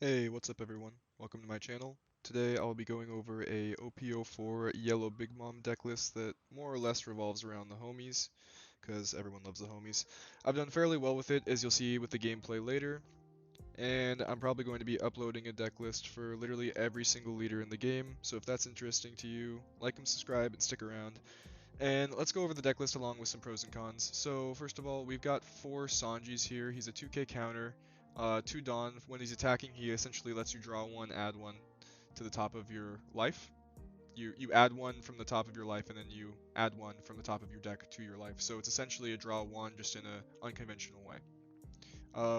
Hey, what's up everyone? Welcome to my channel. Today I'll be going over a OP04 yellow Big Mom deck list that more or less revolves around the homies, because everyone loves the homies. I've done fairly well with it, as you'll see with the gameplay later, and I'm probably going to be uploading a deck list for literally every single leader in the game, so if that's interesting to you, like and subscribe and stick around. And let's go over the deck list along with some pros and cons. So first of all, we've got 4 Sanjis here. He's a 2k counter. 2 Dawn. When he's attacking, he essentially lets you draw 1, add 1 to the top of your life. You add 1 from the top of your life, and then you add 1 from the top of your deck to your life. So it's essentially a draw 1, just in an unconventional way.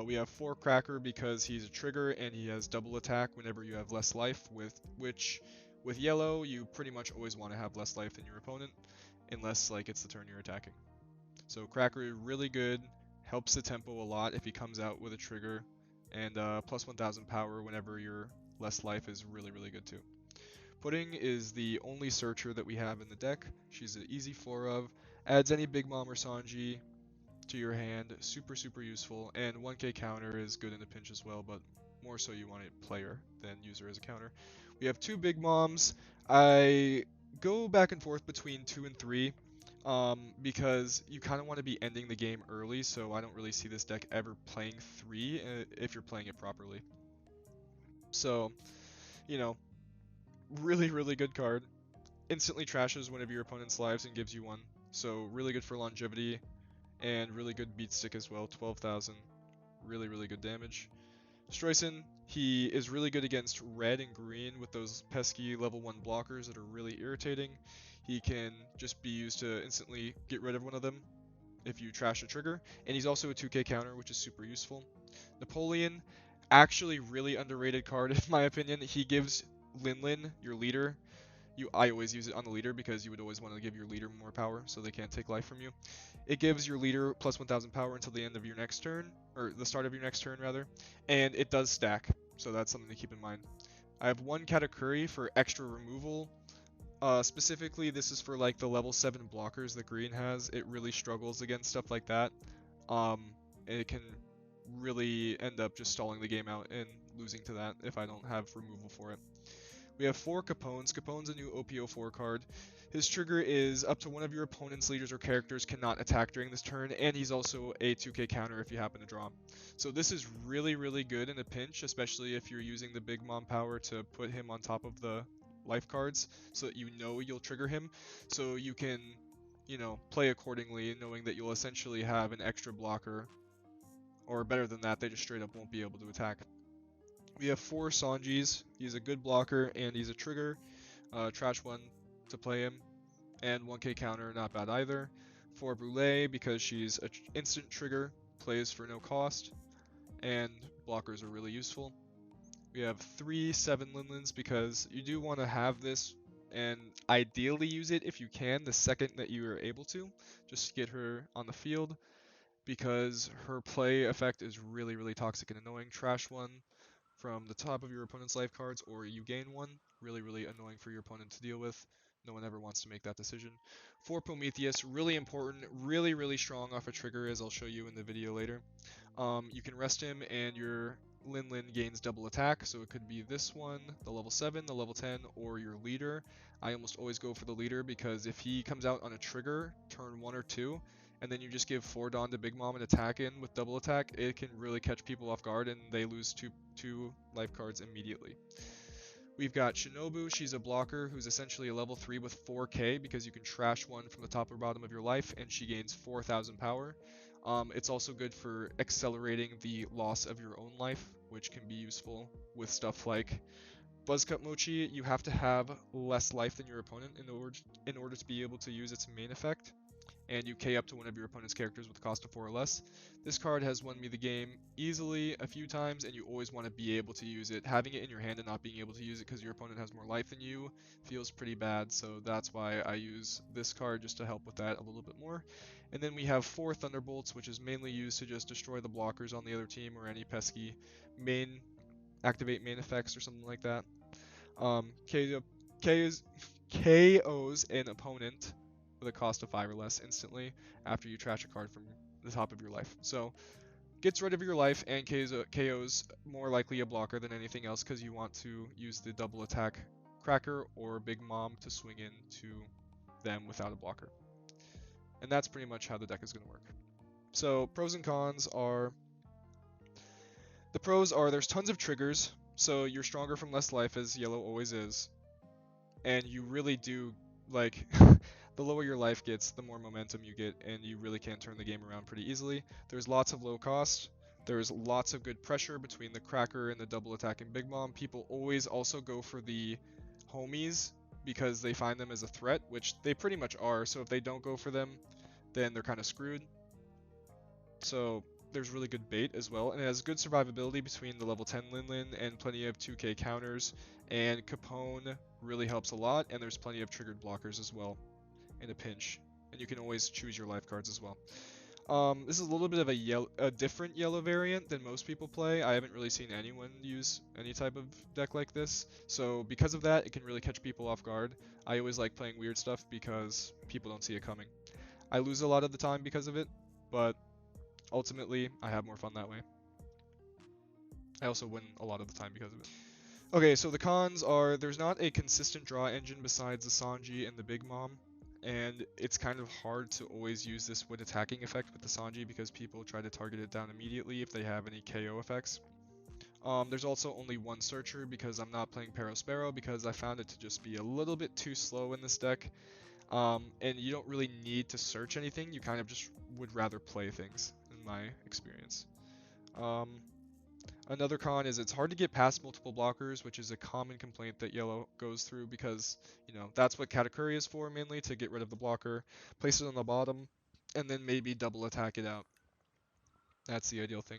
We have 4 Cracker because he's a trigger and he has double attack whenever you have less life, with yellow, you pretty much always want to have less life than your opponent, unless like it's the turn you're attacking. So Cracker really good, helps the tempo a lot if he comes out with a trigger, and plus 1000 power whenever you're less life is really good too. Pudding is the only searcher that we have in the deck. She's an easy 4 of, adds any Big Mom or Sanji to your hand, super useful, and 1k counter is good in a pinch as well, but more so you want a player than user as a counter. We have 2 Big Moms. I go back and forth between 2 and 3 because you kind of want to be ending the game early, so I don't really see this deck ever playing 3 if you're playing it properly. So, you know, really good card. Instantly trashes one of your opponent's lives and gives you one. So really good for longevity and really good beat stick as well, 12,000. Really good damage. Streusen, he is really good against red and green with those pesky level 1 blockers that are really irritating. He can just be used to instantly get rid of one of them if you trash a trigger, and he's also a 2k counter, which is super useful. Napoleon, actually really underrated card in my opinion. He gives Linlin, your leader, I always use it on the leader because you would always want to give your leader more power so they can't take life from you. It gives your leader plus 1000 power until the end of your next turn, or the start of your next turn rather, and it does stack, so that's something to keep in mind. I have 1 Katakuri for extra removal. Specifically, this is for like the level 7 blockers that green has. It really struggles against stuff like that. Um, it can really end up just stalling the game out and losing to that if I don't have removal for it. We have 4 Capones. Capone's a new OP04 card. His trigger is up to one of your opponent's leaders or characters cannot attack during this turn, and he's also a 2k counter if you happen to draw him. So this is really good in a pinch, especially if you're using the Big Mom power to put him on top of the life cards so that you know you'll trigger him, so you can, play accordingly, knowing that you'll essentially have an extra blocker, or better than that, they just straight up won't be able to attack. We have 4 Sanjis. He's a good blocker and he's a trigger. Trash 1 to play him. And 1k counter, not bad either. 4 Brule because she's an instant trigger, plays for no cost, and blockers are really useful. We have 3 7 Linlins because you do want to have this and ideally use it if you can the second that you are able to, just to get her on the field because her play effect is really toxic and annoying. Trash 1 from the top of your opponent's life cards, or you gain 1. Really annoying for your opponent to deal with. No one ever wants to make that decision. 4 Prometheus, really important, really strong off a trigger, as I'll show you in the video later. You can rest him, and your Linlin gains double attack, so it could be this one, the level 7, the level 10, or your leader. I almost always go for the leader because if he comes out on a trigger, turn 1 or 2, and then you just give 4 Dawn to Big Mom and attack in with double attack, it can really catch people off guard and they lose two life cards immediately. We've got Shinobu, she's a blocker who's essentially a level 3 with 4k because you can trash 1 from the top or bottom of your life and she gains 4000 power. It's also good for accelerating the loss of your own life, which can be useful with stuff like Buzzcut Mochi. You have to have less life than your opponent in order to be able to use its main effect, and you K up to one of your opponent's characters with a cost of 4 or less. This card has won me the game easily a few times, and you always want to be able to use it. Having it in your hand and not being able to use it because your opponent has more life than you feels pretty bad, so that's why I use this card just to help with that a little bit more. And then we have 4 Thunderbolts, which is mainly used to just destroy the blockers on the other team or any pesky activate main effects or something like that. KOs an opponent with a cost of 5 or less instantly after you trash a card from the top of your life. So Gets rid of your life and KOs more likely a blocker than anything else because you want to use the double attack Cracker or Big Mom to swing into them without a blocker. And that's pretty much how the deck is going to work. So pros and cons are, the pros are there's tons of triggers, so you're stronger from less life as yellow always is. And you really do, like, the lower your life gets, the more momentum you get, and you really can turn the game around pretty easily. There's lots of low cost. There's lots of good pressure between the Cracker and the double attacking Big Mom. People always also go for the homies because they find them as a threat, which they pretty much are. So if they don't go for them, then they're kind of screwed. So there's really good bait as well, and it has good survivability between the level 10 Lin and plenty of 2k counters, and Capone really helps a lot, and there's plenty of triggered blockers as well in a pinch, and you can always choose your life cards as well. This is a little bit of a different yellow variant than most people play. I haven't really seen anyone use any type of deck like this, so because of that, it can really catch people off guard. I always like playing weird stuff because people don't see it coming. I lose a lot of the time because of it, but ultimately, I have more fun that way. I also win a lot of the time because of it. Okay, so the cons are there's not a consistent draw engine besides the Sanji and the Big Mom, and it's kind of hard to always use this with attacking effect with the Sanji because people try to target it down immediately if they have any KO effects. There's also only one searcher because I'm not playing Sparrow because I found it to just be a little bit too slow in this deck. And you don't really need to search anything, you kind of just would rather play things, in my experience. Another con is it's hard to get past multiple blockers, which is a common complaint that yellow goes through because, that's what Katakuri is for mainly, to get rid of the blocker, place it on the bottom, and then maybe double attack it out. That's the ideal thing.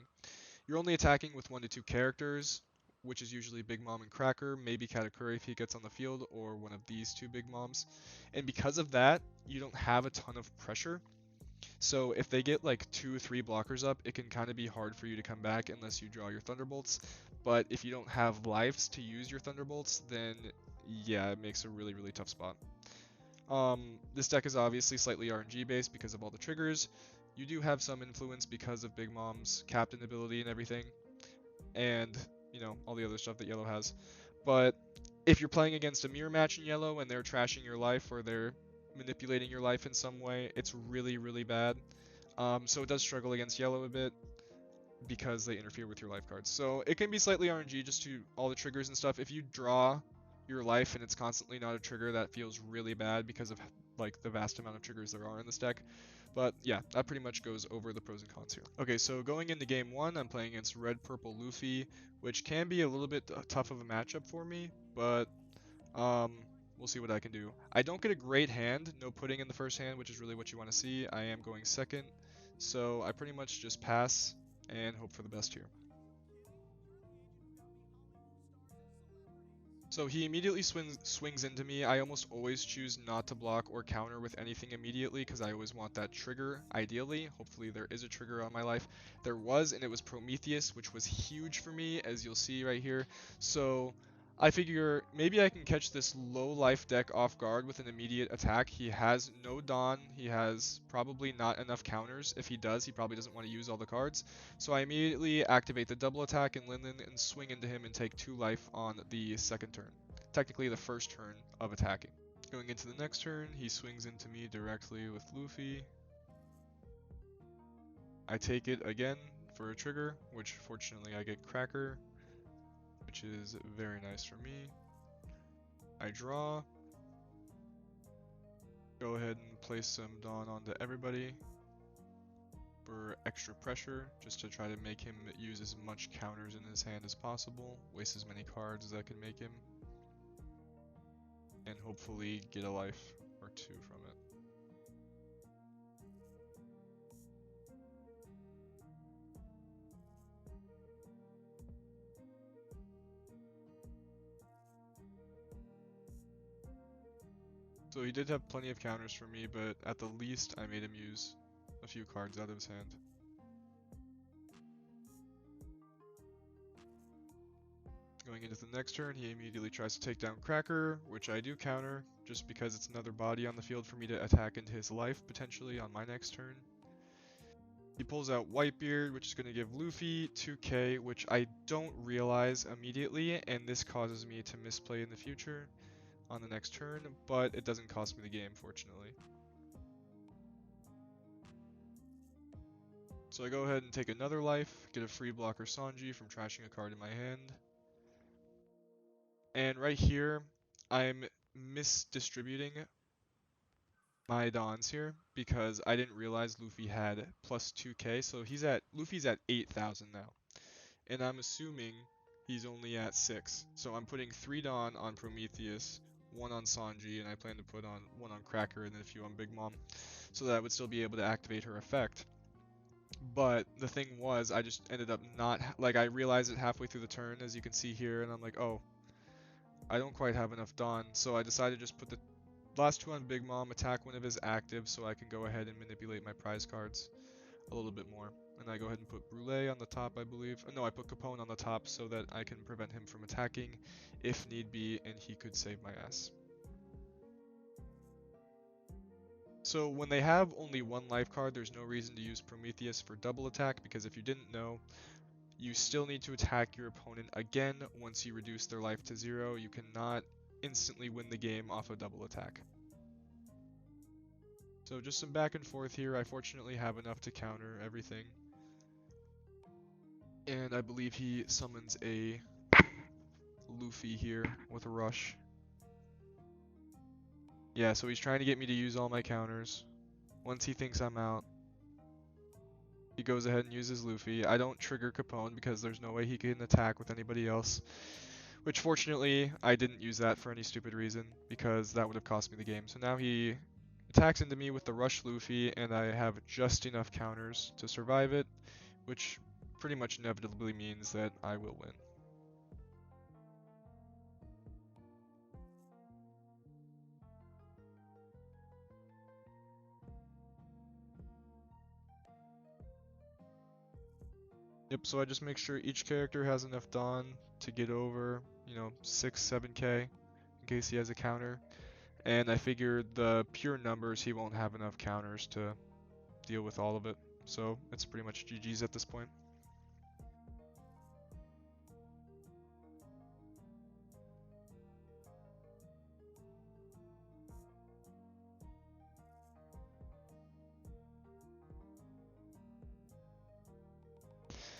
You're only attacking with 1 to 2 characters, which is usually Big Mom and Cracker, maybe Katakuri if he gets on the field, or one of these 2 Big Moms. And because of that, you don't have a ton of pressure. So if they get like 2 or 3 blockers up, it can kind of be hard for you to come back unless you draw your Thunderbolts. But if you don't have lives to use your Thunderbolts, then yeah, it makes a really, really tough spot. This deck is obviously slightly RNG based because of all the triggers. You do have some influence because of Big Mom's captain ability and everything, and all the other stuff that yellow has. But if you're playing against a mirror match in yellow and they're trashing your life or they're manipulating your life in some way, it's really, really bad. So it does struggle against yellow a bit because they interfere with your life cards. So it can be slightly RNG just to all the triggers and stuff. If you draw your life and it's constantly not a trigger, that feels really bad because of like the vast amount of triggers there are in this deck. But yeah, that pretty much goes over the pros and cons here. Okay, so going into game 1, I'm playing against Red Purple Luffy, which can be a little bit tough of a matchup for me, but we'll see what I can do. I don't get a great hand, no pudding in the first hand, which is really what you want to see. I am going second, so I pretty much just pass and hope for the best here. So he immediately swings into me. I almost always choose not to block or counter with anything immediately because I always want that trigger, ideally. Hopefully there is a trigger on my life. There was, and it was Prometheus, which was huge for me, as you'll see right here. So I figure maybe I can catch this low life deck off guard with an immediate attack. He has no Dawn. He has probably not enough counters. If he does, he probably doesn't want to use all the cards. So I immediately activate the double attack in Linlin and swing into him and take 2 life on the second turn. Technically the first turn of attacking. Going into the next turn, he swings into me directly with Luffy. I take it again for a trigger, which fortunately I get Cracker, which is very nice for me. I draw. Go ahead and place some Dawn onto everybody for extra pressure, just to try to make him use as much counters in his hand as possible, waste as many cards as I can make him, and hopefully get a life or 2 from it. So he did have plenty of counters for me, but at the least I made him use a few cards out of his hand. Going into the next turn, he immediately tries to take down Cracker, which I do counter, just because it's another body on the field for me to attack into his life, potentially, on my next turn. He pulls out Whitebeard, which is going to give Luffy 2k, which I don't realize immediately, and this causes me to misplay in the future on the next turn, but it doesn't cost me the game, fortunately. So I go ahead and take another life, get a free blocker Sanji from trashing a card in my hand. And right here, I'm misdistributing my Dons here because I didn't realize Luffy had plus 2k, so Luffy's at 8,000 now. And I'm assuming he's only at 6. So I'm putting 3 Dawn on Prometheus, 1 on Sanji, and I plan to put on 1 on Cracker and then a few on Big Mom, so that I would still be able to activate her effect. But the thing was, I just ended up not, like, I realized it halfway through the turn, as you can see here, and I'm like, oh, I don't quite have enough Dawn, so I decided to just put the last 2 on Big Mom, attack one of his actives so I can go ahead and manipulate my prize cards a little bit more. And I go ahead and put Brûlé on the top, I believe. No, I put Capone on the top so that I can prevent him from attacking if need be, and he could save my ass. So when they have only 1 life card, there's no reason to use Prometheus for double attack, because if you didn't know, you still need to attack your opponent again once you reduce their life to 0. You cannot instantly win the game off a double attack. So just some back and forth here. I fortunately have enough to counter everything. And I believe he summons a Luffy here with a rush. Yeah, so he's trying to get me to use all my counters. Once he thinks I'm out, he goes ahead and uses Luffy. I don't trigger Capone because there's no way he can attack with anybody else. Which fortunately, I didn't use that for any stupid reason because that would have cost me the game. So now he attacks into me with the rush Luffy, and I have just enough counters to survive it, which pretty much inevitably means that I will win. Yep, so I just make sure each character has enough Dawn to get over, 6, 7k in case he has a counter. And I figure the pure numbers, he won't have enough counters to deal with all of it. So it's pretty much GG's at this point.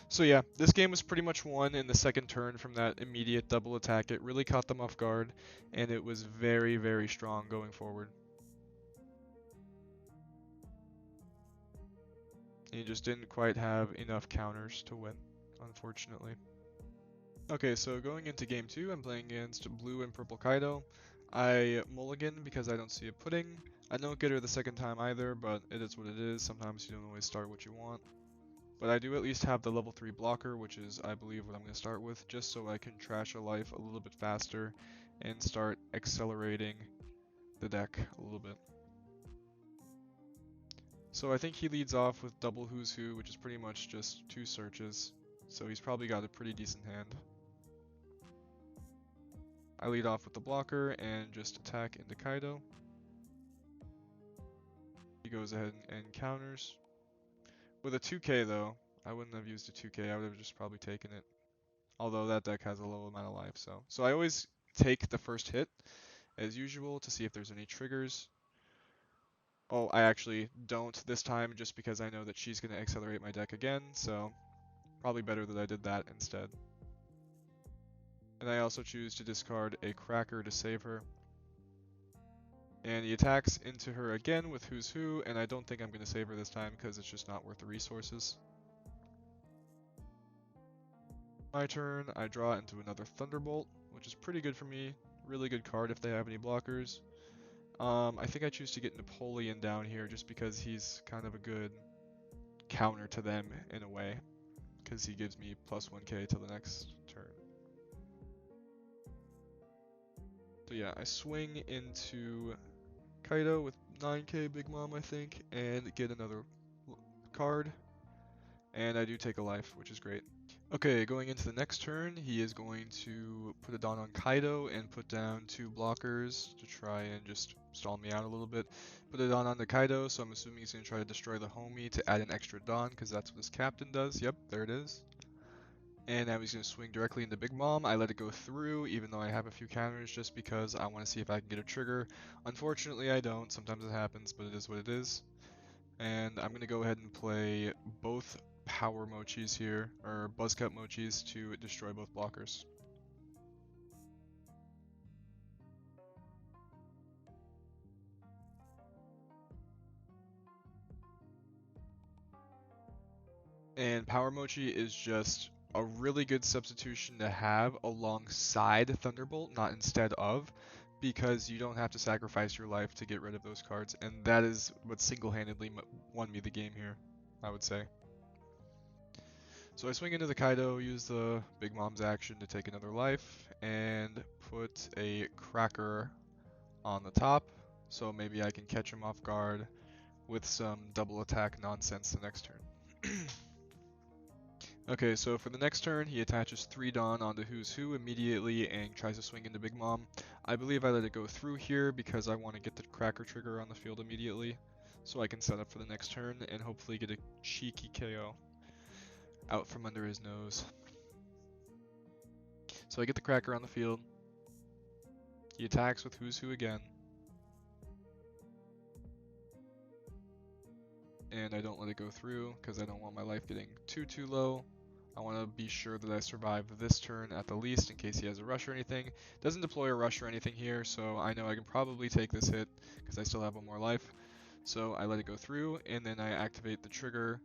So yeah, this game was pretty much won in the second turn from that immediate double attack. It really caught them off guard, and it was very, very strong going forward. He just didn't quite have enough counters to win, unfortunately. Okay, so going into game 2, I'm playing against blue and purple Kaido. I mulligan because I don't see a pudding. I don't get her the second time either, but it is what it is. Sometimes you don't always start what you want. But I do at least have the level 3 blocker, which is, I believe, what I'm going to start with, just so I can trash a life a little bit faster and start accelerating the deck a little bit. So I think he leads off with double Who's Who, which is pretty much just 2 searches. So he's probably got a pretty decent hand. I lead off with the blocker and just attack into Kaido. He goes ahead and counters. With a 2k though, I wouldn't have used a 2k, I would have just probably taken it. Although that deck has a low amount of life, so I always take the first hit as usual to see if there's any triggers. Oh, I actually don't this time just because I know that she's going to accelerate my deck again, so probably better that I did that instead. And I also choose to discard a Cracker to save her. And he attacks into her again with Who's Who, and I don't think I'm going to save her this time because it's just not worth the resources. My turn, I draw into another Thunderbolt, which is pretty good for me. Really good card if they have any blockers. I think I choose to get Napoleon down here just because he's kind of a good counter to them in a way, because he gives me plus 1k till the next turn. So yeah, I swing into Kaido with 9k Big Mom, I think, and get another card. And I do take a life, which is great. Okay, going into the next turn, he is going to put a Dawn on Kaido and put down 2 blockers to try and just stall me out a little bit. Put a Dawn on the Kaido, so I'm assuming he's going to try to destroy the homie to add an extra Dawn, because that's what his captain does. Yep, there it is. And now he's going to swing directly into Big Mom. I let it go through, even though I have a few counters, just because I want to see if I can get a trigger. Unfortunately, I don't. Sometimes it happens, but it is what it is. And I'm going to go ahead and play both power mochis here, or buzzcut mochis, to destroy both blockers. And power mochi is just a really good substitution to have alongside Thunderbolt, not instead of, because you don't have to sacrifice your life to get rid of those cards, and that is what single-handedly won me the game here, I would say. So I swing into the Kaido, use the Big Mom's action to take another life, and put a Cracker on the top, so maybe I can catch him off guard with some double attack nonsense the next turn. Okay, so for the next turn, he attaches 3 Dawn onto Who's Who immediately and tries to swing into Big Mom. I believe I let it go through here because I want to get the Cracker trigger on the field immediately, so I can set up for the next turn and hopefully get a cheeky KO out from under his nose. So I get the Cracker on the field. He attacks with Who's Who again. And I don't let it go through because I don't want my life getting too low. I want to be sure that I survive this turn at the least in case he has a rush or anything. Doesn't deploy a rush or anything here, so I know I can probably take this hit because I still have 1 more life. So I let it go through, and then I activate the trigger,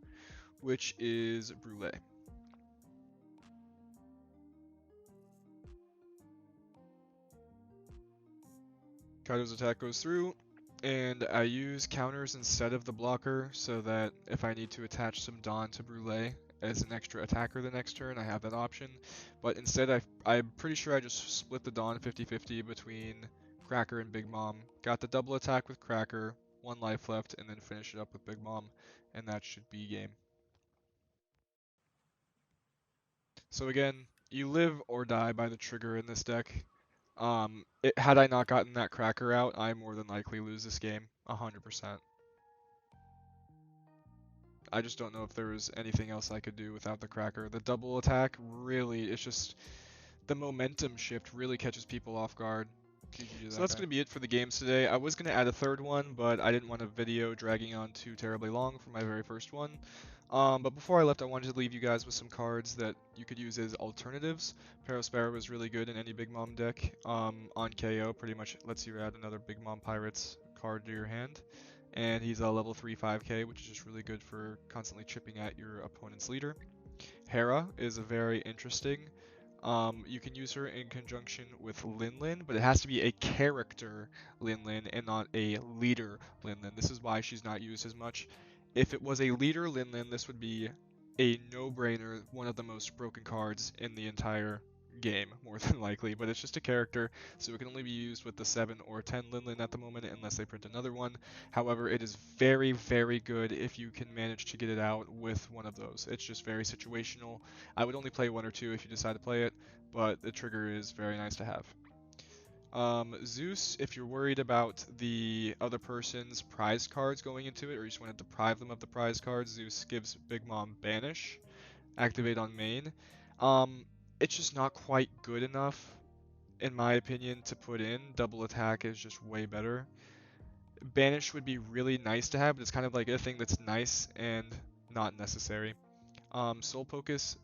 which is Brûlé. Kaido's attack goes through, and I use counters instead of the blocker so that if I need to attach some Dawn to Brûlé as an extra attacker the next turn, I have that option. But instead, I'm pretty sure I just split the Dawn 50-50 between Cracker and Big Mom. Got the double attack with Cracker, 1 life left, and then finish it up with Big Mom, and that should be game. So again, you live or die by the trigger in this deck. Had I not gotten that Cracker out, I more than likely lose this game, 100%. I just don't know if there was anything else I could do without the Cracker. The double attack, really, it's just, the momentum shift really catches people off guard. So that's going to be it for the games today. I was going to add a third one, but I didn't want a video dragging on too terribly long for my very first one. But before I left, I wanted to leave you guys with some cards that you could use as alternatives. Parasparrow is really good in any Big Mom deck. On KO, pretty much lets you add another Big Mom Pirates card to your hand. And he's a level 3 5k, which is just really good for constantly chipping at your opponent's leader. Hera is very interesting. You can use her in conjunction with Lin Lin, but it has to be a character Lin Lin and not a leader Lin Lin. This is why she's not used as much. If it was a leader Lin Lin, this would be a no-brainer, one of the most broken cards in the entire game, more than likely, but it's just a character, so it can only be used with the 7 or 10 Lin Lin at the moment unless they print another one. However, it is very, very good if you can manage to get it out with one of those. It's just very situational. I would only play 1 or 2 if you decide to play it, but the trigger is very nice to have. Zeus, if you're worried about the other person's prize cards going into it, or you just want to deprive them of the prize cards, Zeus gives Big Mom Banish, activate on main. It's just not quite good enough, in my opinion, to put in. Double attack is just way better. Banish would be really nice to have, but it's kind of like a thing that's nice and not necessary. Soul Focus,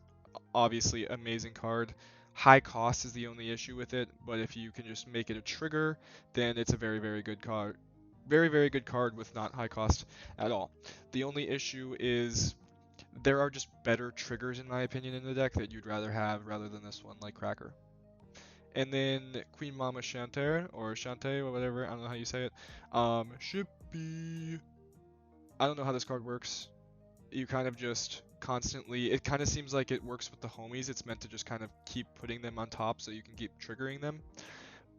obviously amazing card. High cost is the only issue with it, but if you can just make it a trigger, then it's a very, very good card. Very, very good card with not high cost at all. The only issue is there are just better triggers, in my opinion, in the deck that you'd rather have rather than this one, like Cracker. And then Queen Mama Shantae, or Shantae, or whatever, I don't know how you say it. Shippy. I don't know how this card works. You kind of just constantly, it kind of seems like it works with the homies. It's meant to just kind of keep putting them on top so you can keep triggering them.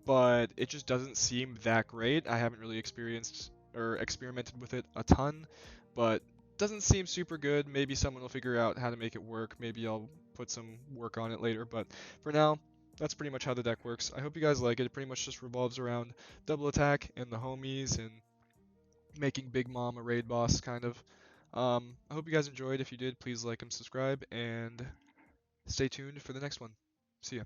But it just doesn't seem that great. I haven't really experienced or experimented with it a ton, but doesn't seem super good. Maybe someone will figure out how to make it work. Maybe I'll put some work on it later. But for now, that's pretty much how the deck works. I hope you guys like it. It pretty much just revolves around double attack and the homies and making Big Mom a raid boss, kind of. I hope you guys enjoyed. If you did, please like and subscribe, and stay tuned for the next one. See ya.